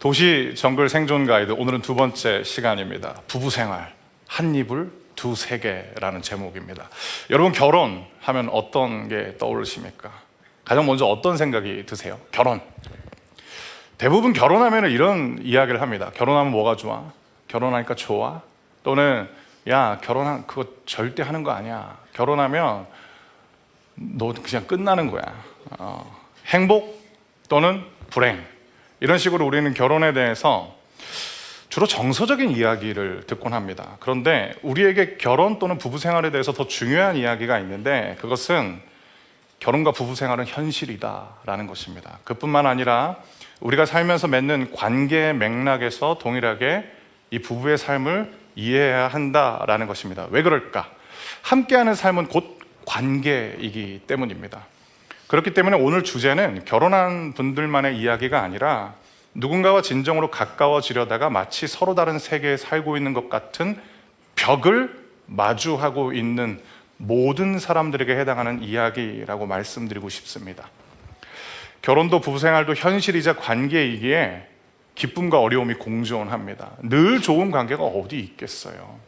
도시 정글 생존 가이드, 오늘은 두 번째 시간입니다. 부부 생활 한 이불 두 세계라는 제목입니다. 여러분, 결혼하면 어떤 게 떠오르십니까? 가장 먼저 어떤 생각이 드세요? 결혼. 대부분 결혼하면 이런 이야기를 합니다. 결혼하면 뭐가 좋아? 결혼하니까 좋아? 또는 야, 결혼한 그거 절대 하는 거 아니야. 결혼하면 너 그냥 끝나는 거야. 행복 또는 불행. 이런 식으로 우리는 결혼에 대해서 주로 정서적인 이야기를 듣곤 합니다. 그런데 우리에게 결혼 또는 부부 생활에 대해서 더 중요한 이야기가 있는데, 그것은 결혼과 부부 생활은 현실이다라는 것입니다. 그뿐만 아니라 우리가 살면서 맺는 관계의 맥락에서 동일하게 이 부부의 삶을 이해해야 한다라는 것입니다. 왜 그럴까? 함께하는 삶은 곧 관계이기 때문입니다. 그렇기 때문에 오늘 주제는 결혼한 분들만의 이야기가 아니라 누군가와 진정으로 가까워지려다가 마치 서로 다른 세계에 살고 있는 것 같은 벽을 마주하고 있는 모든 사람들에게 해당하는 이야기라고 말씀드리고 싶습니다. 결혼도 부부생활도 현실이자 관계이기에 기쁨과 어려움이 공존합니다. 늘 좋은 관계가 어디 있겠어요.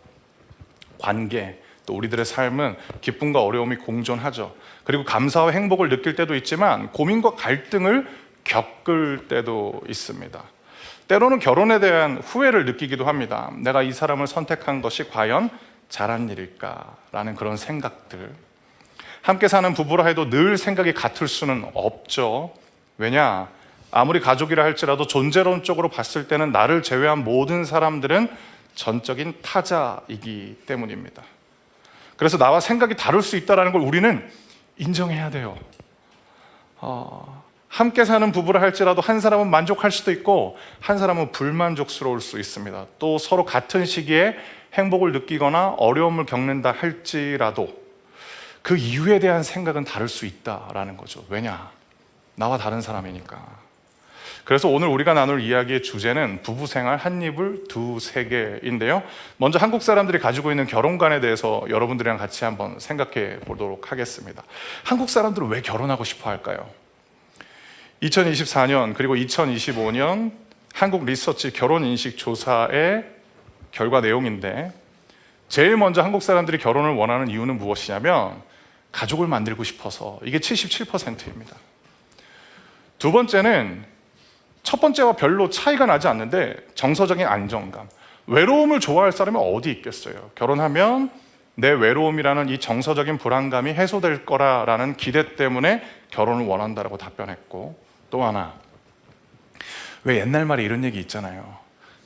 관계, 또 우리들의 삶은 기쁨과 어려움이 공존하죠. 그리고 감사와 행복을 느낄 때도 있지만 고민과 갈등을 겪을 때도 있습니다. 때로는 결혼에 대한 후회를 느끼기도 합니다. 내가 이 사람을 선택한 것이 과연 잘한 일일까라는 그런 생각들. 함께 사는 부부라 해도 늘 생각이 같을 수는 없죠. 왜냐? 아무리 가족이라 할지라도 존재론적으로 봤을 때는 나를 제외한 모든 사람들은 전적인 타자이기 때문입니다. 그래서 나와 생각이 다를 수 있다는 걸 우리는 인정해야 돼요. 함께 사는 부부라 할지라도 한 사람은 만족할 수도 있고 한 사람은 불만족스러울 수 있습니다. 또 서로 같은 시기에 행복을 느끼거나 어려움을 겪는다 할지라도 그 이유에 대한 생각은 다를 수 있다라는 거죠. 왜냐? 나와 다른 사람이니까. 그래서 오늘 우리가 나눌 이야기의 주제는 부부생활 한 이불 두 세계인데요. 먼저 한국 사람들이 가지고 있는 결혼관에 대해서 여러분들이랑 같이 한번 생각해 보도록 하겠습니다. 한국 사람들은 왜 결혼하고 싶어 할까요? 2024년 그리고 2025년 한국 리서치 결혼인식 조사의 결과 내용인데, 제일 먼저 한국 사람들이 결혼을 원하는 이유는 무엇이냐면 가족을 만들고 싶어서, 이게 77%입니다. 두 번째는 첫 번째와 별로 차이가 나지 않는데 정서적인 안정감. 외로움을 좋아할 사람이 어디 있겠어요? 결혼하면 내 외로움이라는 이 정서적인 불안감이 해소될 거라는 기대 때문에 결혼을 원한다라고 답변했고, 또 하나, 왜 옛날 말에 이런 얘기 있잖아요.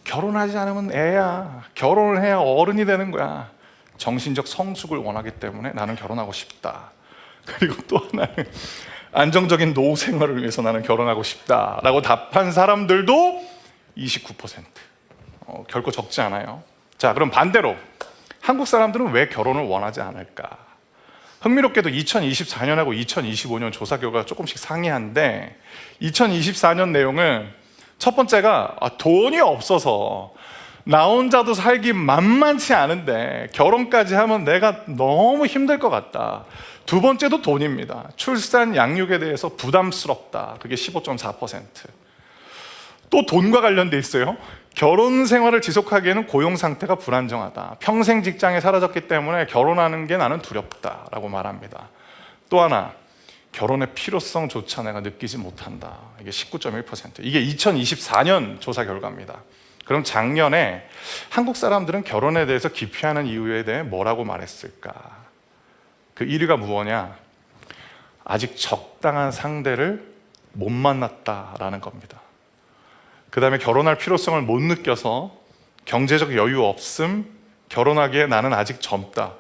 결혼하지 않으면 애야. 결혼을 해야 어른이 되는 거야. 정신적 성숙을 원하기 때문에 나는 결혼하고 싶다. 그리고 또 하나는 안정적인 노후 생활을 위해서 나는 결혼하고 싶다라고 답한 사람들도 29%. 결코 적지 않아요. 자, 그럼 반대로 한국 사람들은 왜 결혼을 원하지 않을까? 흥미롭게도 2024년하고 2025년 조사 결과가 조금씩 상이한데, 2024년 내용은 첫 번째가 돈이 없어서 나 혼자도 살기 만만치 않은데 결혼까지 하면 내가 너무 힘들 것 같다. 두 번째도 돈입니다. 출산 양육에 대해서 부담스럽다. 그게 15.4%. 또 돈과 관련돼 있어요. 결혼 생활을 지속하기에는 고용 상태가 불안정하다. 평생 직장에 사라졌기 때문에 결혼하는 게 나는 두렵다라고 말합니다. 또 하나, 결혼의 필요성조차 내가 느끼지 못한다. 이게 19.1%. 이게 2024년 조사 결과입니다. 그럼 작년에 한국 사람들은 결혼에 대해서 기피하는 이유에 대해 뭐라고 말했을까? 그 1위가 무엇이냐? 아직 적당한 상대를 못 만났다라는 겁니다. 그 다음에 결혼할 필요성을 못 느껴서 경제적 여유 없음, 결혼하기에 나는 아직 젊다.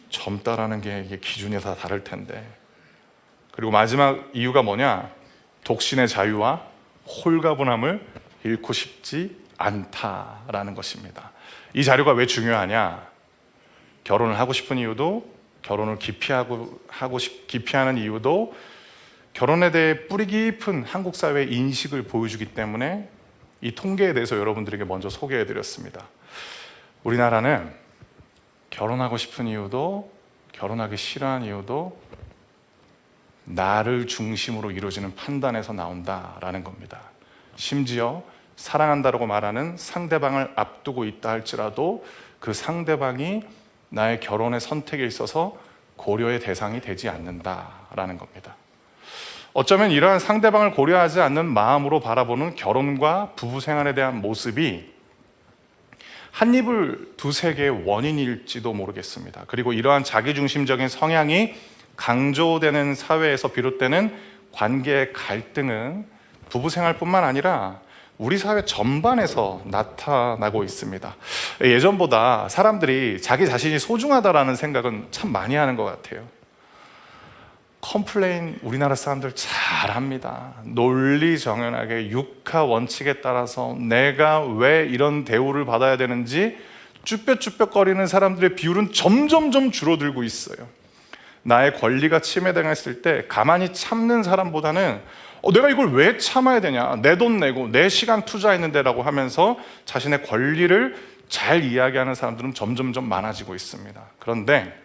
젊다라는 게 이게 기준이 다 다를 텐데. 그리고 마지막 이유가 뭐냐? 독신의 자유와 홀가분함을 잃고 싶지 않다라는 것입니다. 이 자료가 왜 중요하냐? 결혼을 하고 싶은 이유도, 결혼을 기피하는 이유도 결혼에 대해 뿌리 깊은 한국 사회의 인식을 보여주기 때문에 이 통계에 대해서 여러분들에게 먼저 소개해드렸습니다. 우리나라는 결혼하고 싶은 이유도, 결혼하기 싫어하는 이유도 나를 중심으로 이루어지는 판단에서 나온다라는 겁니다. 심지어 사랑한다라고 말하는 상대방을 앞두고 있다 할지라도 그 상대방이 나의 결혼의 선택에 있어서 고려의 대상이 되지 않는다라는 겁니다. 어쩌면 이러한 상대방을 고려하지 않는 마음으로 바라보는 결혼과 부부 생활에 대한 모습이 한 입을 두세 개의 원인일지도 모르겠습니다. 그리고 이러한 자기중심적인 성향이 강조되는 사회에서 비롯되는 관계의 갈등은 부부 생활뿐만 아니라 우리 사회 전반에서 나타나고 있습니다. 예전보다 사람들이 자기 자신이 소중하다라는 생각은 참 많이 하는 것 같아요. 컴플레인 우리나라 사람들 잘합니다. 논리정연하게 육하 원칙에 따라서 내가 왜 이런 대우를 받아야 되는지 쭈뼛쭈뼛거리는 사람들의 비율은 점점점 줄어들고 있어요. 나의 권리가 침해당했을 때 가만히 참는 사람보다는 내가 이걸 왜 참아야 되냐, 내 돈 내고 내 시간 투자했는데 라고 하면서 자신의 권리를 잘 이야기하는 사람들은 점점점 많아지고 있습니다. 그런데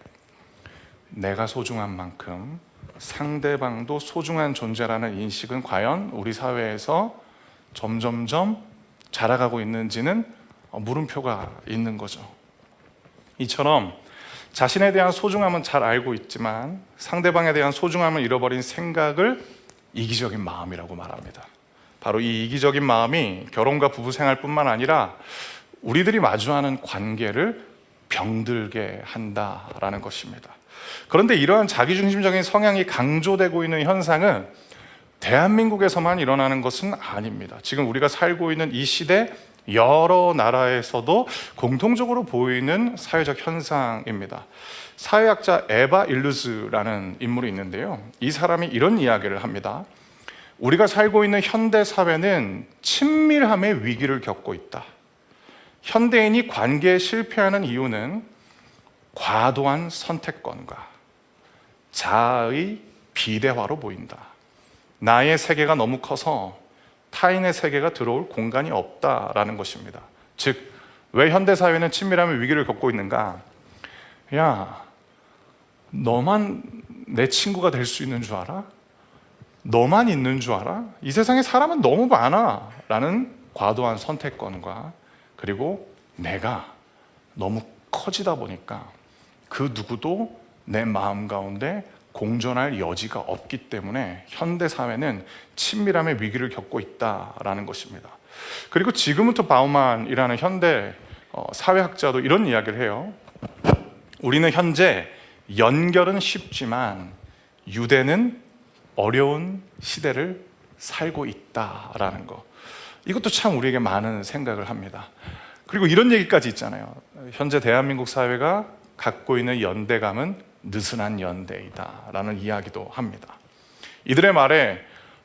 내가 소중한 만큼 상대방도 소중한 존재라는 인식은 과연 우리 사회에서 점점점 자라가고 있는지는 물음표가 있는 거죠. 이처럼 자신에 대한 소중함은 잘 알고 있지만 상대방에 대한 소중함을 잃어버린 생각을 이기적인 마음이라고 말합니다. 바로 이 이기적인 마음이 결혼과 부부 생활뿐만 아니라 우리들이 마주하는 관계를 병들게 한다라는 것입니다. 그런데 이러한 자기중심적인 성향이 강조되고 있는 현상은 대한민국에서만 일어나는 것은 아닙니다. 지금 우리가 살고 있는 이 시대 여러 나라에서도 공통적으로 보이는 사회적 현상입니다. 사회학자 에바 일루즈라는 인물이 있는데요. 이 사람이 이런 이야기를 합니다. 우리가 살고 있는 현대 사회는 친밀함의 위기를 겪고 있다. 현대인이 관계에 실패하는 이유는 과도한 선택권과 자아의 비대화로 보인다. 나의 세계가 너무 커서 타인의 세계가 들어올 공간이 없다라는 것입니다. 즉, 왜 현대사회는 친밀함의 위기를 겪고 있는가? 야, 너만 내 친구가 될 수 있는 줄 알아? 너만 있는 줄 알아? 이 세상에 사람은 너무 많아 라는 과도한 선택권과 그리고 내가 너무 커지다 보니까 그 누구도 내 마음 가운데 공존할 여지가 없기 때문에 현대사회는 친밀함의 위기를 겪고 있다라는 것입니다. 그리고 지그문트 바우만이라는 현대 사회학자도 이런 이야기를 해요. 우리는 현재 연결은 쉽지만 유대는 어려운 시대를 살고 있다라는 거. 이것도 참 우리에게 많은 생각을 합니다. 그리고 이런 얘기까지 있잖아요. 현재 대한민국 사회가 갖고 있는 연대감은 느슨한 연대이다 라는 이야기도 합니다. 이들의 말에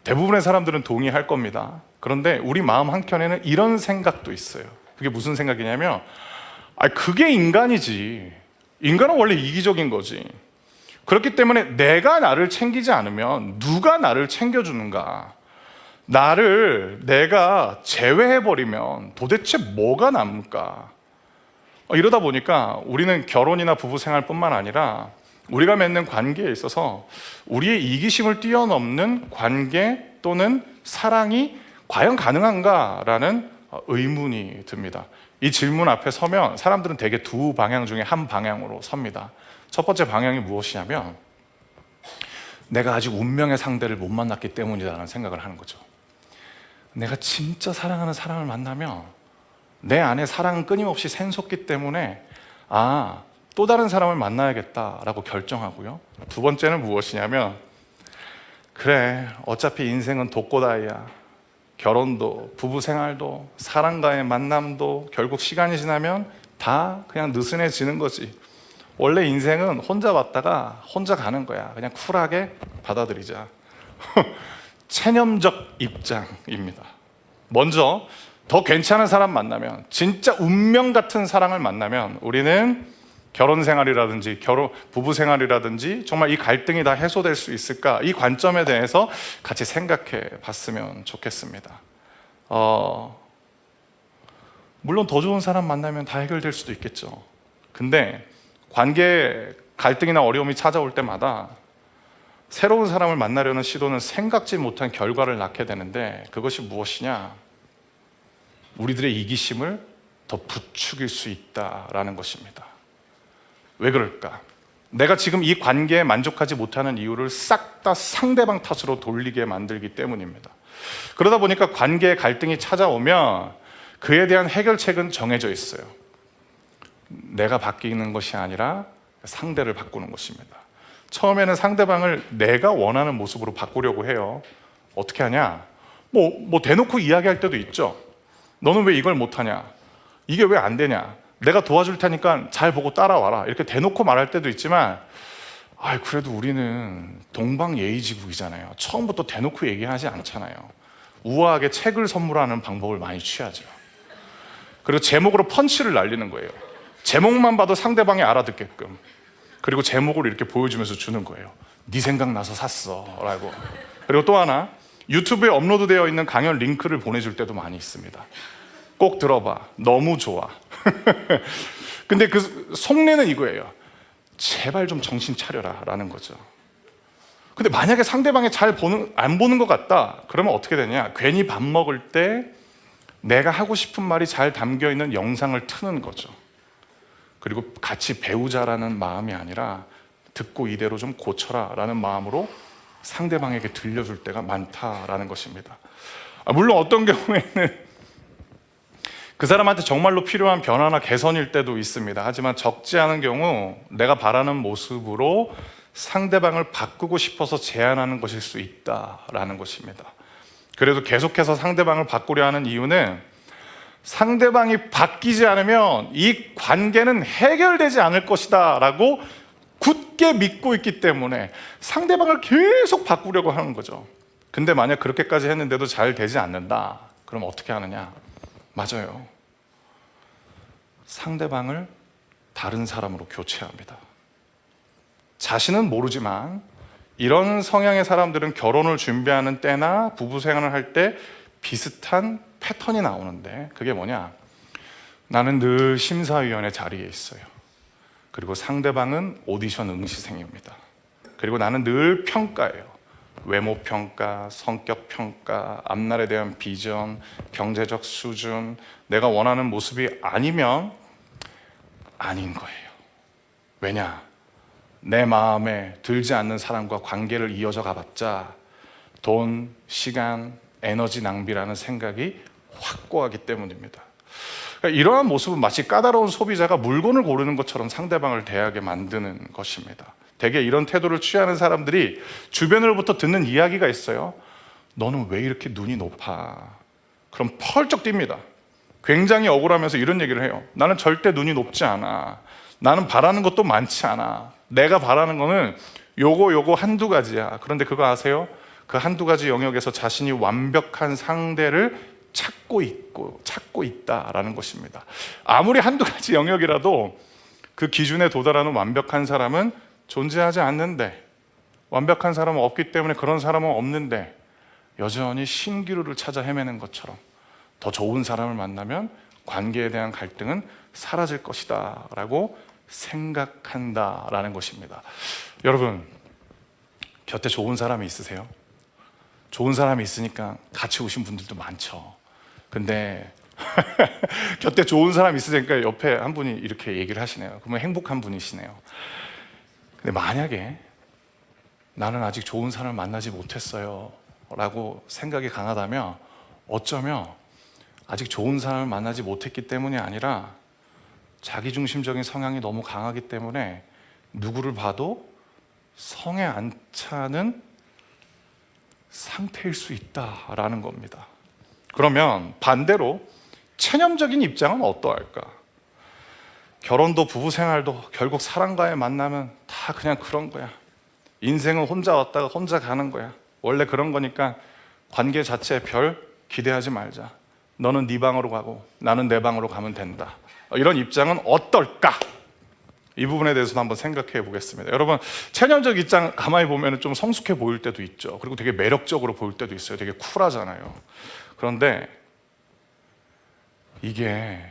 대부분의 사람들은 동의할 겁니다. 그런데 우리 마음 한켠에는 이런 생각도 있어요. 그게 무슨 생각이냐면 그게 인간이지. 인간은 원래 이기적인 거지. 그렇기 때문에 내가 나를 챙기지 않으면 누가 나를 챙겨주는가? 나를 내가 제외해버리면 도대체 뭐가 남을까? 이러다 보니까 우리는 결혼이나 부부 생활뿐만 아니라 우리가 맺는 관계에 있어서 우리의 이기심을 뛰어넘는 관계 또는 사랑이 과연 가능한가라는 의문이 듭니다. 이 질문 앞에 서면 사람들은 대개 두 방향 중에 한 방향으로 섭니다. 첫 번째 방향이 무엇이냐면 내가 아직 운명의 상대를 못 만났기 때문이라는 생각을 하는 거죠. 내가 진짜 사랑하는 사람을 만나면 내 안에 사랑은 끊임없이 샘솟기 때문에 또 다른 사람을 만나야겠다라고 결정하고요. 두 번째는 무엇이냐면 그래, 어차피 인생은 독고다이야. 결혼도 부부 생활도 사람과의 만남도 결국 시간이 지나면 다 그냥 느슨해지는 거지. 원래 인생은 혼자 왔다가 혼자 가는 거야. 그냥 쿨하게 받아들이자. 체념적 입장입니다. 먼저 더 괜찮은 사람 만나면, 진짜 운명 같은 사랑을 만나면 우리는 결혼 생활이라든지 부부 생활이라든지 정말 이 갈등이 다 해소될 수 있을까? 이 관점에 대해서 같이 생각해 봤으면 좋겠습니다. 물론 더 좋은 사람 만나면 다 해결될 수도 있겠죠. 근데 관계 갈등이나 어려움이 찾아올 때마다 새로운 사람을 만나려는 시도는 생각지 못한 결과를 낳게 되는데 그것이 무엇이냐? 우리들의 이기심을 더 부추길 수 있다라는 것입니다. 왜 그럴까? 내가 지금 이 관계에 만족하지 못하는 이유를 싹 다 상대방 탓으로 돌리게 만들기 때문입니다. 그러다 보니까 관계의 갈등이 찾아오면 그에 대한 해결책은 정해져 있어요. 내가 바뀌는 것이 아니라 상대를 바꾸는 것입니다. 처음에는 상대방을 내가 원하는 모습으로 바꾸려고 해요. 어떻게 하냐? 뭐 대놓고 이야기할 때도 있죠. 너는 왜 이걸 못하냐? 이게 왜 안 되냐? 내가 도와줄 테니까 잘 보고 따라와라. 이렇게 대놓고 말할 때도 있지만, 그래도 우리는 동방예의지국이잖아요. 처음부터 대놓고 얘기하지 않잖아요. 우아하게 책을 선물하는 방법을 많이 취하죠. 그리고 제목으로 펀치를 날리는 거예요. 제목만 봐도 상대방이 알아듣게끔. 그리고 제목을 이렇게 보여주면서 주는 거예요. 네 생각나서 샀어 라고. 그리고 또 하나, 유튜브에 업로드되어 있는 강연 링크를 보내줄 때도 많이 있습니다. 꼭 들어봐. 너무 좋아. 근데 그 속내는 이거예요. 제발 좀 정신 차려라 라는 거죠. 근데 만약에 상대방이 안 보는 것 같다, 그러면 어떻게 되냐? 괜히 밥 먹을 때 내가 하고 싶은 말이 잘 담겨 있는 영상을 트는 거죠. 그리고 같이 배우자라는 마음이 아니라 듣고 이대로 좀 고쳐라 라는 마음으로 상대방에게 들려줄 때가 많다라는 것입니다. 물론 어떤 경우에는 그 사람한테 정말로 필요한 변화나 개선일 때도 있습니다. 하지만 적지 않은 경우 내가 바라는 모습으로 상대방을 바꾸고 싶어서 제안하는 것일 수 있다라는 것입니다. 그래도 계속해서 상대방을 바꾸려 하는 이유는 상대방이 바뀌지 않으면 이 관계는 해결되지 않을 것이다 라고 굳게 믿고 있기 때문에 상대방을 계속 바꾸려고 하는 거죠. 근데 만약 그렇게까지 했는데도 잘 되지 않는다, 그럼 어떻게 하느냐? 맞아요. 상대방을 다른 사람으로 교체합니다. 자신은 모르지만 이런 성향의 사람들은 결혼을 준비하는 때나 부부 생활을 할 때 비슷한 패턴이 나오는데, 그게 뭐냐? 나는 늘 심사위원회 자리에 있어요. 그리고 상대방은 오디션 응시생입니다. 그리고 나는 늘 평가예요. 외모 평가, 성격 평가, 앞날에 대한 비전, 경제적 수준, 내가 원하는 모습이 아니면 아닌 거예요. 왜냐? 내 마음에 들지 않는 사람과 관계를 이어져 가봤자 돈, 시간, 에너지 낭비라는 생각이 확고하기 때문입니다. 그러니까 이러한 모습은 마치 까다로운 소비자가 물건을 고르는 것처럼 상대방을 대하게 만드는 것입니다. 대개 이런 태도를 취하는 사람들이 주변으로부터 듣는 이야기가 있어요. 너는 왜 이렇게 눈이 높아? 그럼 펄쩍 뜁니다. 굉장히 억울하면서 이런 얘기를 해요. 나는 절대 눈이 높지 않아. 나는 바라는 것도 많지 않아. 내가 바라는 거는 요거 한두 가지야. 그런데 그거 아세요? 그 한두 가지 영역에서 자신이 완벽한 상대를 찾고 있다라는 것입니다. 아무리 한두 가지 영역이라도 그 기준에 도달하는 완벽한 사람은 존재하지 않는데, 완벽한 사람은 없기 때문에 그런 사람은 없는데 여전히 신기루를 찾아 헤매는 것처럼 더 좋은 사람을 만나면 관계에 대한 갈등은 사라질 것이다 라고 생각한다라는 것입니다. 여러분, 곁에 좋은 사람이 있으세요? 좋은 사람이 있으니까 같이 오신 분들도 많죠. 근데 곁에 좋은 사람이 있으니까 옆에 한 분이 이렇게 얘기를 하시네요. 그러면 행복한 분이시네요. 근데 만약에 나는 아직 좋은 사람을 만나지 못했어요 라고 생각이 강하다면, 어쩌면 아직 좋은 사람을 만나지 못했기 때문이 아니라 자기중심적인 성향이 너무 강하기 때문에 누구를 봐도 성에 안 차는 상태일 수 있다라는 겁니다. 그러면 반대로 체념적인 입장은 어떠할까? 결혼도 부부 생활도 결국 사람과의 만남은 다 그냥 그런 거야. 인생은 혼자 왔다가 혼자 가는 거야. 원래 그런 거니까 관계 자체에 별 기대하지 말자. 너는 네 방으로 가고 나는 내 방으로 가면 된다. 이런 입장은 어떨까? 이 부분에 대해서도 한번 생각해 보겠습니다. 여러분, 체념적 입장 가만히 보면 좀 성숙해 보일 때도 있죠. 그리고 되게 매력적으로 보일 때도 있어요. 되게 쿨하잖아요. 그런데 이게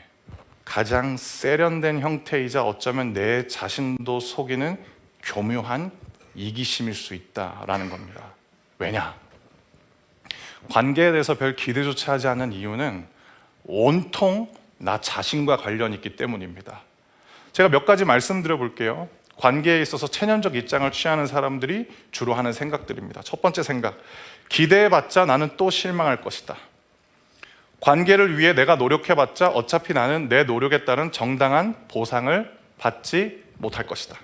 가장 세련된 형태이자 어쩌면 내 자신도 속이는 교묘한 이기심일 수 있다라는 겁니다. 왜냐? 관계에 대해서 별 기대조차 하지 않는 이유는 온통 나 자신과 관련이 있기 때문입니다. 제가 몇 가지 말씀드려 볼게요. 관계에 있어서 체면적 입장을 취하는 사람들이 주로 하는 생각들입니다. 첫 번째 생각, 기대해봤자 나는 또 실망할 것이다. 관계를 위해 내가 노력해봤자 어차피 나는 내 노력에 따른 정당한 보상을 받지 못할 것이다.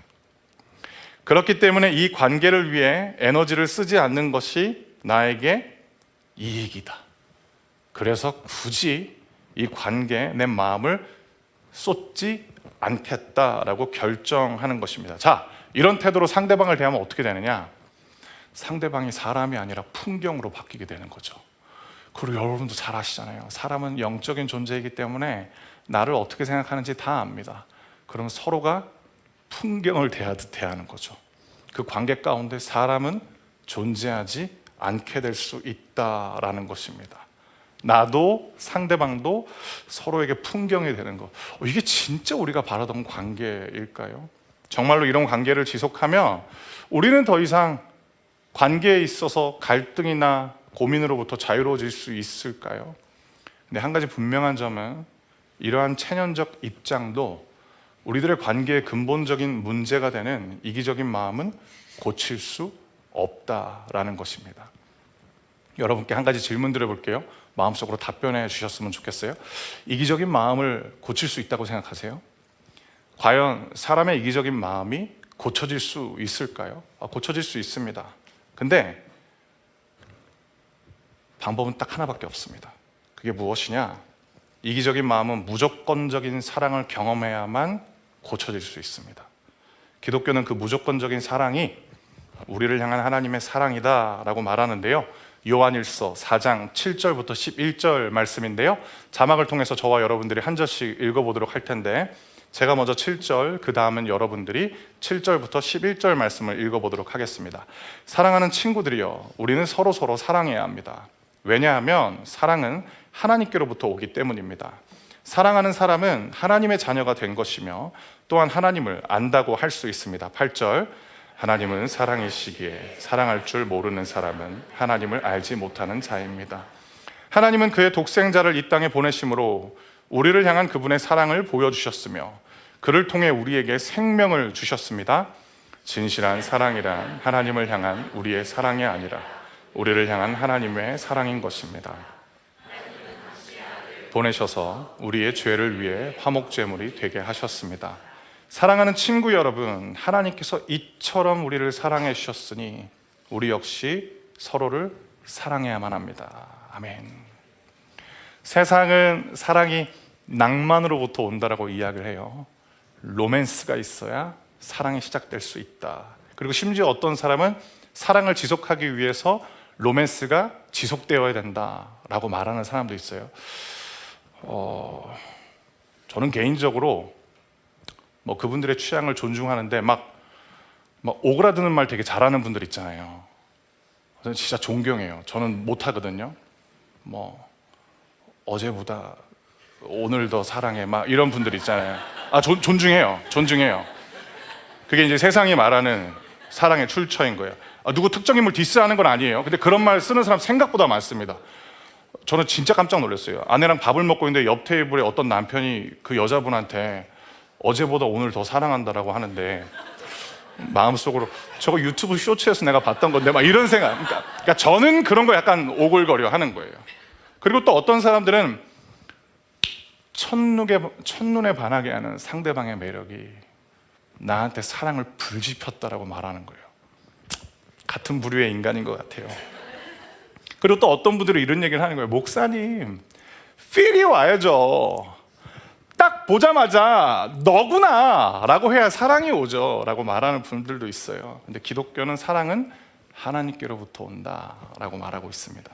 그렇기 때문에 이 관계를 위해 에너지를 쓰지 않는 것이 나에게 이익이다. 그래서 굳이 이 관계에 내 마음을 쏟지 않겠다라고 결정하는 것입니다. 자, 이런 태도로 상대방을 대하면 어떻게 되느냐? 상대방이 사람이 아니라 풍경으로 바뀌게 되는 거죠. 그리고 여러분도 잘 아시잖아요. 사람은 영적인 존재이기 때문에 나를 어떻게 생각하는지 다 압니다. 그럼 서로가 풍경을 대하듯 대하는 거죠. 그 관계 가운데 사람은 존재하지 않게 될 수 있다라는 것입니다. 나도 상대방도 서로에게 풍경이 되는 것. 이게 진짜 우리가 바라던 관계일까요? 정말로 이런 관계를 지속하면 우리는 더 이상 관계에 있어서 갈등이나 고민으로부터 자유로워질 수 있을까요? 근데 한 가지 분명한 점은 이러한 체면적 입장도 우리들의 관계의 근본적인 문제가 되는 이기적인 마음은 고칠 수 없다라는 것입니다. 여러분께 한 가지 질문 드려볼게요. 마음속으로 답변해 주셨으면 좋겠어요. 이기적인 마음을 고칠 수 있다고 생각하세요? 과연 사람의 이기적인 마음이 고쳐질 수 있을까요? 고쳐질 수 있습니다. 근데 방법은 딱 하나밖에 없습니다. 그게 무엇이냐? 이기적인 마음은 무조건적인 사랑을 경험해야만 고쳐질 수 있습니다. 기독교는 그 무조건적인 사랑이 우리를 향한 하나님의 사랑이다라고 말하는데요. 요한일서 4장 7절부터 11절 말씀인데요. 자막을 통해서 저와 여러분들이 한 절씩 읽어보도록 할 텐데, 제가 먼저 7절, 그 다음은 여러분들이 7절부터 11절 말씀을 읽어보도록 하겠습니다. 사랑하는 친구들이여, 우리는 서로 사랑해야 합니다. 왜냐하면 사랑은 하나님께로부터 오기 때문입니다. 사랑하는 사람은 하나님의 자녀가 된 것이며 또한 하나님을 안다고 할 수 있습니다. 8절, 하나님은 사랑이시기에 사랑할 줄 모르는 사람은 하나님을 알지 못하는 자입니다. 하나님은 그의 독생자를 이 땅에 보내심으로 우리를 향한 그분의 사랑을 보여주셨으며 그를 통해 우리에게 생명을 주셨습니다. 진실한 사랑이란 하나님을 향한 우리의 사랑이 아니라 우리를 향한 하나님의 사랑인 것입니다. 보내셔서 우리의 죄를 위해 화목제물이 되게 하셨습니다. 사랑하는 친구 여러분, 하나님께서 이처럼 우리를 사랑해 주셨으니 우리 역시 서로를 사랑해야만 합니다. 아멘. 세상은 사랑이 낭만으로부터 온다라고 이야기를 해요. 로맨스가 있어야 사랑이 시작될 수 있다. 그리고 심지어 어떤 사람은 사랑을 지속하기 위해서 로맨스가 지속되어야 된다라고 말하는 사람도 있어요. 저는 개인적으로 그분들의 취향을 존중하는데 막 오그라드는 말 되게 잘하는 분들 있잖아요. 저는 진짜 존경해요. 저는 못하거든요. 어제보다 오늘 더 사랑해 막 이런 분들 있잖아요. 존중해요. 그게 이제 세상이 말하는 사랑의 출처인 거예요. 누구 특정 인물 디스하는 건 아니에요. 근데 그런 말 쓰는 사람 생각보다 많습니다. 저는 진짜 깜짝 놀랐어요. 아내랑 밥을 먹고 있는데 옆 테이블에 어떤 남편이 그 여자분한테 어제보다 오늘 더 사랑한다라고 하는데 마음속으로 저거 유튜브 쇼츠에서 내가 봤던 건데 막 이런 생각. 그러니까 저는 그런 거 약간 오글거려 하는 거예요. 그리고 또 어떤 사람들은 첫눈에 반하게 하는 상대방의 매력이 나한테 사랑을 불지폈다라고 말하는 거예요. 같은 부류의 인간인 것 같아요. 그리고 또 어떤 분들은 이런 얘기를 하는 거예요. 목사님, 필이 와야죠. 딱 보자마자 너구나 라고 해야 사랑이 오죠 라고 말하는 분들도 있어요. 근데 기독교는 사랑은 하나님께로부터 온다 라고 말하고 있습니다.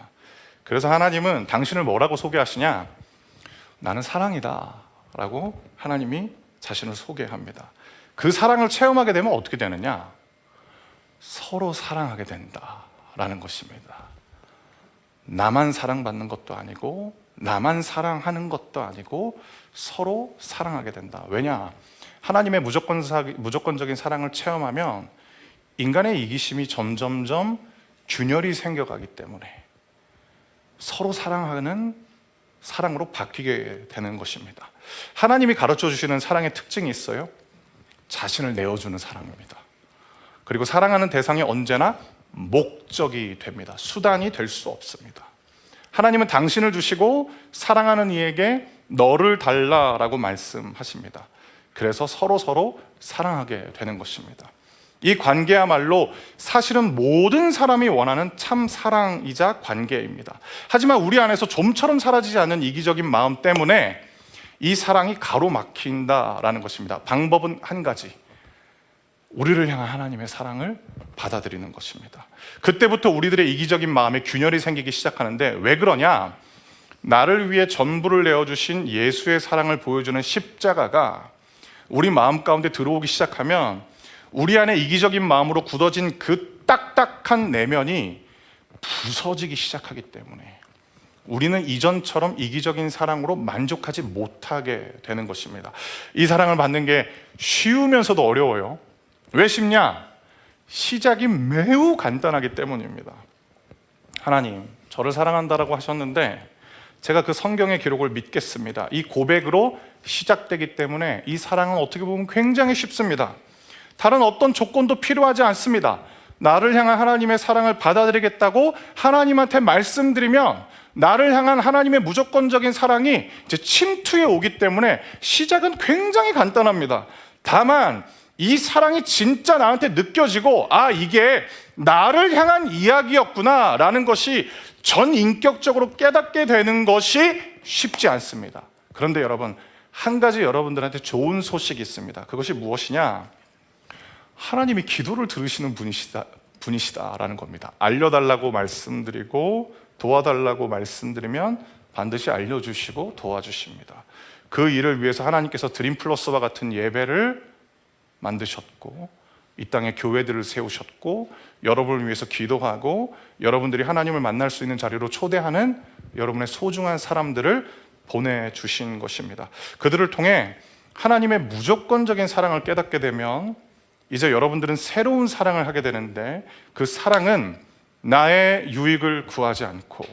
그래서 하나님은 당신을 뭐라고 소개하시냐? 나는 사랑이다 라고 하나님이 자신을 소개합니다. 그 사랑을 체험하게 되면 어떻게 되느냐? 서로 사랑하게 된다라는 것입니다. 나만 사랑받는 것도 아니고 나만 사랑하는 것도 아니고 서로 사랑하게 된다. 왜냐? 하나님의 무조건적인 사랑을 체험하면 인간의 이기심이 점점점 균열이 생겨가기 때문에 서로 사랑하는 사랑으로 바뀌게 되는 것입니다. 하나님이 가르쳐 주시는 사랑의 특징이 있어요. 자신을 내어주는 사랑입니다. 그리고 사랑하는 대상이 언제나 목적이 됩니다. 수단이 될 수 없습니다. 하나님은 당신을 주시고 사랑하는 이에게 너를 달라라고 말씀하십니다. 그래서 서로 사랑하게 되는 것입니다. 이 관계야말로 사실은 모든 사람이 원하는 참 사랑이자 관계입니다. 하지만 우리 안에서 좀처럼 사라지지 않는 이기적인 마음 때문에 이 사랑이 가로막힌다라는 것입니다. 방법은 한 가지, 우리를 향한 하나님의 사랑을 받아들이는 것입니다. 그때부터 우리들의 이기적인 마음에 균열이 생기기 시작하는데, 왜 그러냐? 나를 위해 전부를 내어주신 예수의 사랑을 보여주는 십자가가 우리 마음 가운데 들어오기 시작하면 우리 안에 이기적인 마음으로 굳어진 그 딱딱한 내면이 부서지기 시작하기 때문에 우리는 이전처럼 이기적인 사랑으로 만족하지 못하게 되는 것입니다. 이 사랑을 받는 게 쉬우면서도 어려워요. 왜 쉽냐? 시작이 매우 간단하기 때문입니다. 하나님, 저를 사랑한다라고 하셨는데 제가 그 성경의 기록을 믿겠습니다. 이 고백으로 시작되기 때문에 이 사랑은 어떻게 보면 굉장히 쉽습니다. 다른 어떤 조건도 필요하지 않습니다. 나를 향한 하나님의 사랑을 받아들이겠다고 하나님한테 말씀드리면 나를 향한 하나님의 무조건적인 사랑이 이제 침투해 오기 때문에 시작은 굉장히 간단합니다. 다만 이 사랑이 진짜 나한테 느껴지고, 아, 이게 나를 향한 이야기였구나 라는 것이 전인격적으로 깨닫게 되는 것이 쉽지 않습니다. 그런데 여러분, 한 가지 여러분들한테 좋은 소식이 있습니다. 그것이 무엇이냐? 하나님이 기도를 들으시는 분이시다라는 겁니다. 알려달라고 말씀드리고 도와달라고 말씀드리면 반드시 알려주시고 도와주십니다. 그 일을 위해서 하나님께서 드림 플러스와 같은 예배를 만드셨고 이 땅에 교회들을 세우셨고 여러분을 위해서 기도하고 여러분들이 하나님을 만날 수 있는 자리로 초대하는 여러분의 소중한 사람들을 보내주신 것입니다. 그들을 통해 하나님의 무조건적인 사랑을 깨닫게 되면 이제 여러분들은 새로운 사랑을 하게 되는데, 그 사랑은 나의 유익을 구하지 않고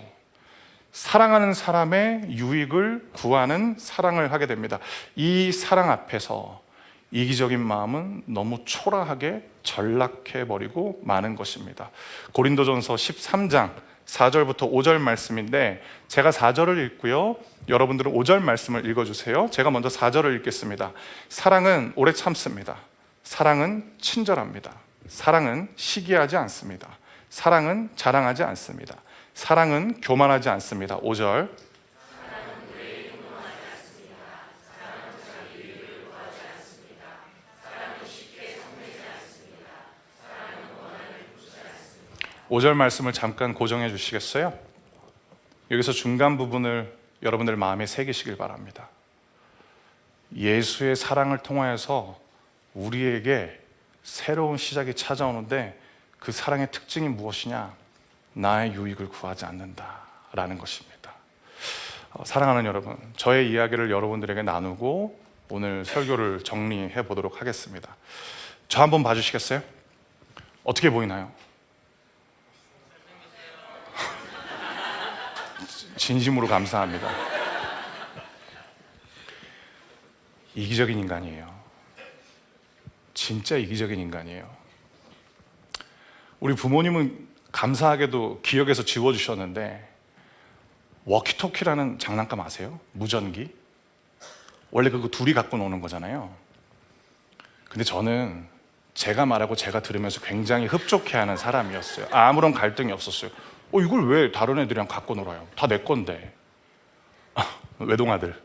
사랑하는 사람의 유익을 구하는 사랑을 하게 됩니다. 이 사랑 앞에서 이기적인 마음은 너무 초라하게 전락해버리고 마는 것입니다. 고린도전서 13장 4절부터 5절 말씀인데 제가 4절을 읽고요, 여러분들은 5절 말씀을 읽어주세요. 제가 먼저 4절을 읽겠습니다. 사랑은 오래 참습니다. 사랑은 친절합니다. 사랑은 시기하지 않습니다. 사랑은 자랑하지 않습니다. 사랑은 교만하지 않습니다. 5절. 오절 말씀을 잠깐 고정해 주시겠어요? 여기서 중간 부분을 여러분들 마음에 새기시길 바랍니다. 예수의 사랑을 통하여서 우리에게 새로운 시작이 찾아오는데 그 사랑의 특징이 무엇이냐? 나의 유익을 구하지 않는다라는 것입니다. 사랑하는 여러분, 저의 이야기를 여러분들에게 나누고 오늘 설교를 정리해 보도록 하겠습니다. 저 한번 봐주시겠어요? 어떻게 보이나요? 진심으로 감사합니다. 이기적인 인간이에요. 진짜 이기적인 인간이에요. 우리 부모님은 감사하게도 기억에서 지워주셨는데, 워키토키라는 장난감 아세요? 무전기? 원래 그거 둘이 갖고 노는 거잖아요. 근데 저는 제가 말하고 제가 들으면서 굉장히 흡족해하는 사람이었어요. 아무런 갈등이 없었어요. 이걸 왜 다른 애들이랑 갖고 놀아요? 다 내 건데. 외동아들.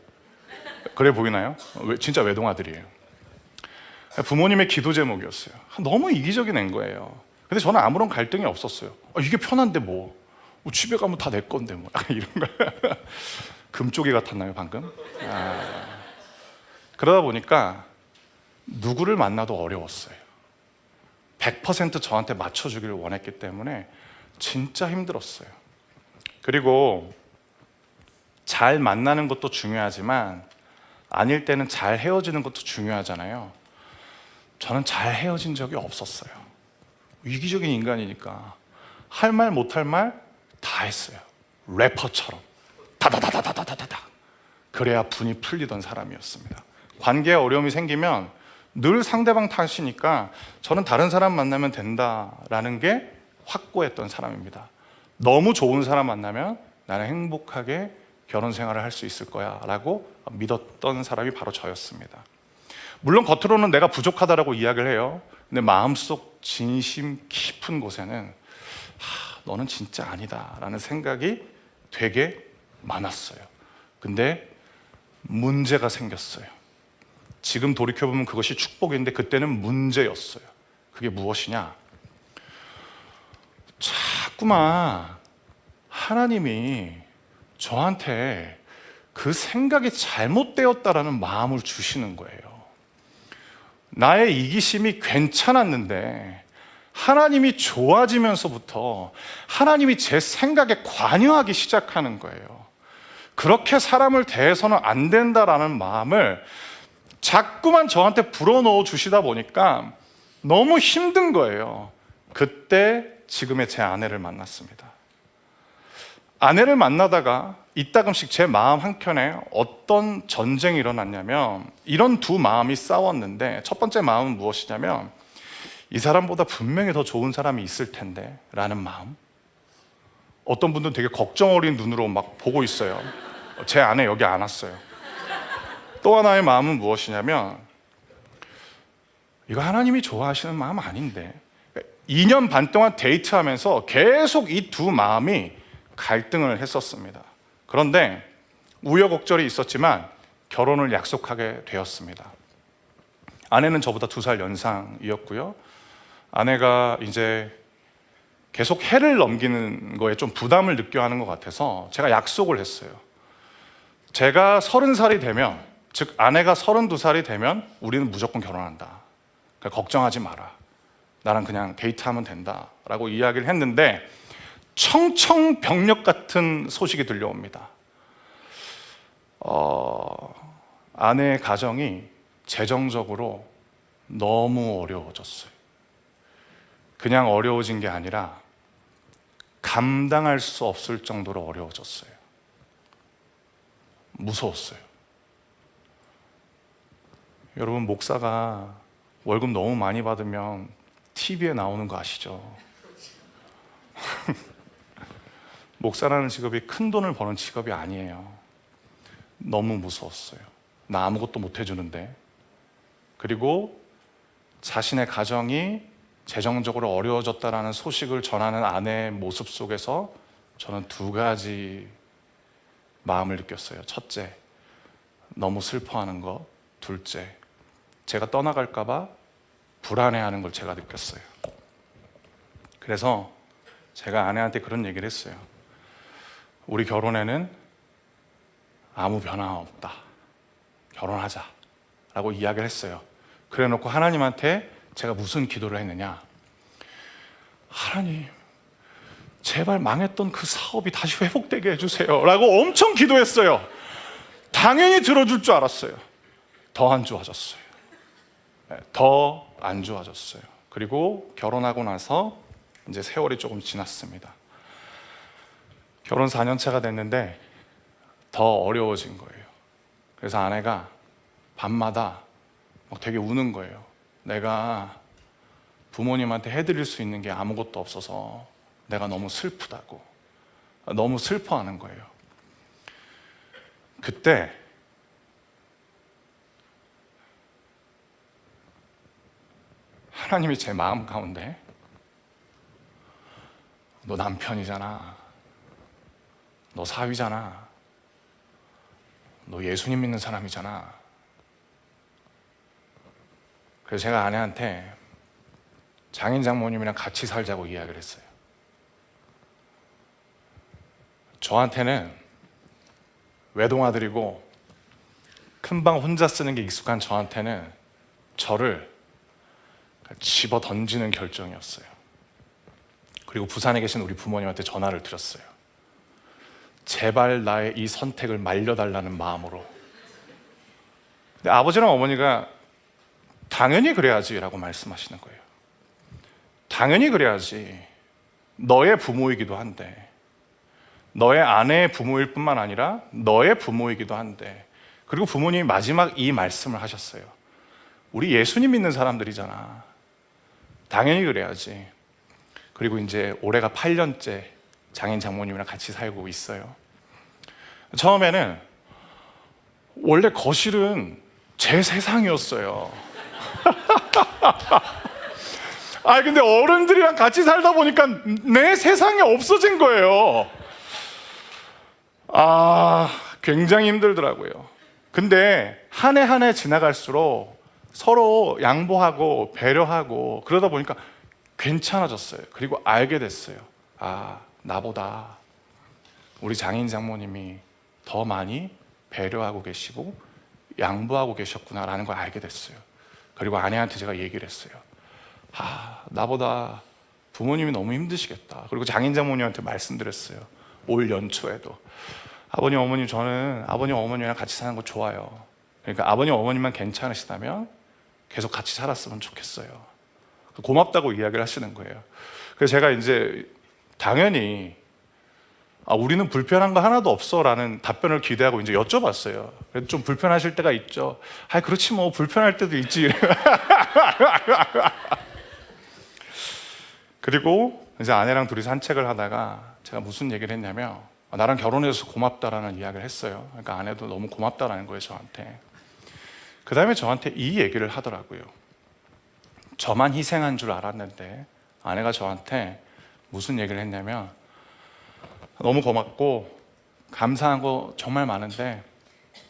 그래 보이나요? 진짜 외동아들이에요. 부모님의 기도 제목이었어요. 너무 이기적인 애인 거예요. 근데 저는 아무런 갈등이 없었어요. 이게 편한데 뭐 집에 가면 다 내 건데 뭐 이런 거. 금쪽이 같았나요 방금? 그러다 보니까 누구를 만나도 어려웠어요. 100% 저한테 맞춰주기를 원했기 때문에 진짜 힘들었어요. 그리고 잘 만나는 것도 중요하지만 아닐 때는 잘 헤어지는 것도 중요하잖아요. 저는 잘 헤어진 적이 없었어요. 위기적인 인간이니까 할 말 못할 말 다 했어요. 래퍼처럼 다다다다다다다다. 그래야 분이 풀리던 사람이었습니다. 관계에 어려움이 생기면 늘 상대방 탓이니까 저는 다른 사람 만나면 된다라는 게 확고했던 사람입니다. 너무 좋은 사람 만나면 나는 행복하게 결혼 생활을 할 수 있을 거야 라고 믿었던 사람이 바로 저였습니다. 물론 겉으로는 내가 부족하다라고 이야기를 해요. 근데 마음속 진심 깊은 곳에는 너는 진짜 아니다 라는 생각이 되게 많았어요. 근데 문제가 생겼어요. 지금 돌이켜보면 그것이 축복인데 그때는 문제였어요. 그게 무엇이냐? 자꾸만 하나님이 저한테 그 생각이 잘못되었다라는 마음을 주시는 거예요. 나의 이기심이 괜찮았는데 하나님이 좋아지면서부터 하나님이 제 생각에 관여하기 시작하는 거예요. 그렇게 사람을 대해서는 안 된다라는 마음을 자꾸만 저한테 불어넣어 주시다 보니까 너무 힘든 거예요. 그때 지금의 제 아내를 만났습니다. 아내를 만나다가 이따금씩 제 마음 한켠에 어떤 전쟁이 일어났냐면 이런 두 마음이 싸웠는데 첫 번째 마음은 무엇이냐면 이 사람보다 분명히 더 좋은 사람이 있을 텐데 라는 마음. 어떤 분들은 되게 걱정 어린 눈으로 막 보고 있어요. 제 아내 여기 안 왔어요. 또 하나의 마음은 무엇이냐면 이거 하나님이 좋아하시는 마음 아닌데 2년 반 동안 데이트하면서 계속 이 두 마음이 갈등을 했었습니다. 그런데 우여곡절이 있었지만 결혼을 약속하게 되었습니다. 아내는 저보다 2살 연상이었고요. 아내가 이제 계속 해를 넘기는 거에 좀 부담을 느껴하는 것 같아서 제가 약속을 했어요. 제가 30살이 되면, 즉 아내가 32살이 되면 우리는 무조건 결혼한다. 그러니까 걱정하지 마라. 나랑 그냥 데이트하면 된다 라고 이야기를 했는데 청청병력 같은 소식이 들려옵니다. 아내의 가정이 재정적으로 너무 어려워졌어요. 그냥 어려워진 게 아니라 감당할 수 없을 정도로 어려워졌어요. 무서웠어요. 여러분, 목사가 월급 너무 많이 받으면 TV에 나오는 거 아시죠? 목사라는 직업이 큰 돈을 버는 직업이 아니에요. 너무 무서웠어요. 나 아무것도 못 해주는데. 그리고 자신의 가정이 재정적으로 어려워졌다는 소식을 전하는 아내의 모습 속에서 저는 2가지 마음을 느꼈어요. 첫째, 너무 슬퍼하는 것. 둘째, 제가 떠나갈까 봐 불안해하는 걸 제가 느꼈어요. 그래서 제가 아내한테 그런 얘기를 했어요. 우리 결혼에는 아무 변화 없다. 결혼하자 라고 이야기를 했어요. 그래 놓고 하나님한테 제가 무슨 기도를 했느냐, 하나님 제발 망했던 그 사업이 다시 회복되게 해주세요 라고 엄청 기도했어요. 당연히 들어줄 줄 알았어요. 더 안 좋아졌어요. 더 안 좋아졌어요. 그리고 결혼하고 나서 이제 세월이 조금 지났습니다. 결혼 4년 차가 됐는데 더 어려워진 거예요. 그래서 아내가 밤마다 막 되게 우는 거예요. 내가 부모님한테 해드릴 수 있는 게 아무것도 없어서 내가 너무 슬프다고, 너무 슬퍼하는 거예요. 그때 하나님이 제 마음 가운데 너 남편이잖아, 너 사위잖아, 너 예수님 믿는 사람이잖아. 그래서 제가 아내한테 장인 장모님이랑 같이 살자고 이야기를 했어요. 저한테는 외동아들이고 큰방 혼자 쓰는 게 익숙한 저한테는 저를 집어 던지는 결정이었어요. 그리고 부산에 계신 우리 부모님한테 전화를 드렸어요. 제발 나의 이 선택을 말려달라는 마음으로. 근데 아버지랑 어머니가 당연히 그래야지 라고 말씀하시는 거예요. 당연히 그래야지. 너의 부모이기도 한데, 너의 아내의 부모일 뿐만 아니라 너의 부모이기도 한데, 그리고 부모님이 마지막 이 말씀을 하셨어요. 우리 예수님 믿는 사람들이잖아. 당연히 그래야지. 그리고 이제 올해가 8년째 장인 장모님이랑 같이 살고 있어요. 처음에는 원래 거실은 제 세상이었어요. 근데 어른들이랑 같이 살다 보니까 내 세상이 없어진 거예요. 굉장히 힘들더라고요. 근데 한 해 한 해 지나갈수록 서로 양보하고 배려하고 그러다 보니까 괜찮아졌어요. 그리고 알게 됐어요. 나보다 우리 장인 장모님이 더 많이 배려하고 계시고 양보하고 계셨구나라는 걸 알게 됐어요. 그리고 아내한테 제가 얘기를 했어요. 나보다 부모님이 너무 힘드시겠다. 그리고 장인 장모님한테 말씀드렸어요. 올 연초에도 아버님 어머님, 저는 아버님 어머님이랑 같이 사는 거 좋아요. 그러니까 아버님 어머님만 괜찮으시다면 계속 같이 살았으면 좋겠어요. 고맙다고 이야기를 하시는 거예요. 그래서 제가 이제 당연히 우리는 불편한 거 하나도 없어 라는 답변을 기대하고 이제 여쭤봤어요. 그래도 좀 불편하실 때가 있죠. 그렇지 뭐 불편할 때도 있지. 그리고 이제 아내랑 둘이 산책을 하다가 제가 무슨 얘기를 했냐면 나랑 결혼해서 고맙다라는 이야기를 했어요. 그러니까 아내도 너무 고맙다라는 거예요, 저한테. 그 다음에 저한테 이 얘기를 하더라고요. 저만 희생한 줄 알았는데 아내가 저한테 무슨 얘기를 했냐면 너무 고맙고 감사한 거 정말 많은데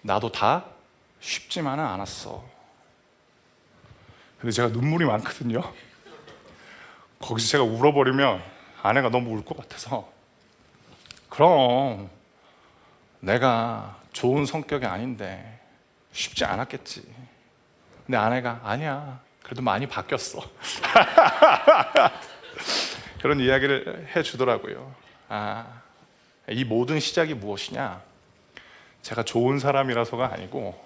나도 다 쉽지만은 않았어. 근데 제가 눈물이 많거든요. 거기서 제가 울어버리면 아내가 너무 울 것 같아서 그럼 내가 좋은 성격이 아닌데 쉽지 않았겠지. 근데 아내가 아니야, 그래도 많이 바뀌었어. 그런 이야기를 해주더라고요. 이 모든 시작이 무엇이냐? 제가 좋은 사람이라서가 아니고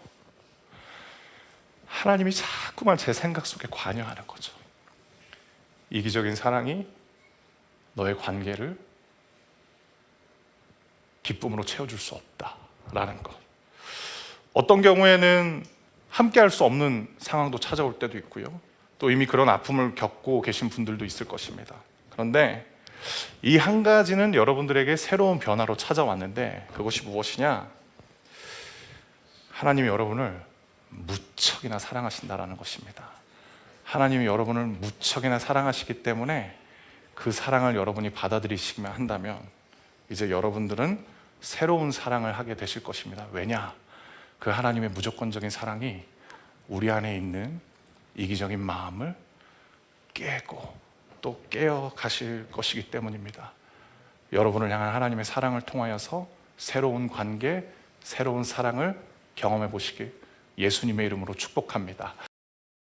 하나님이 자꾸만 제 생각 속에 관여하는 거죠. 이기적인 사랑이 너의 관계를 기쁨으로 채워줄 수 없다라는 것. 어떤 경우에는 함께 할 수 없는 상황도 찾아올 때도 있고요. 또 이미 그런 아픔을 겪고 계신 분들도 있을 것입니다. 그런데 이 한 가지는 여러분들에게 새로운 변화로 찾아왔는데 그것이 무엇이냐? 하나님이 여러분을 무척이나 사랑하신다라는 것입니다. 하나님이 여러분을 무척이나 사랑하시기 때문에 그 사랑을 여러분이 받아들이시기만 한다면 이제 여러분들은 새로운 사랑을 하게 되실 것입니다. 왜냐? 그 하나님의 무조건적인 사랑이 우리 안에 있는 이기적인 마음을 깨고 또 깨어 가실 것이기 때문입니다. 여러분을 향한 하나님의 사랑을 통하여서 새로운 관계, 새로운 사랑을 경험해 보시길 예수님의 이름으로 축복합니다.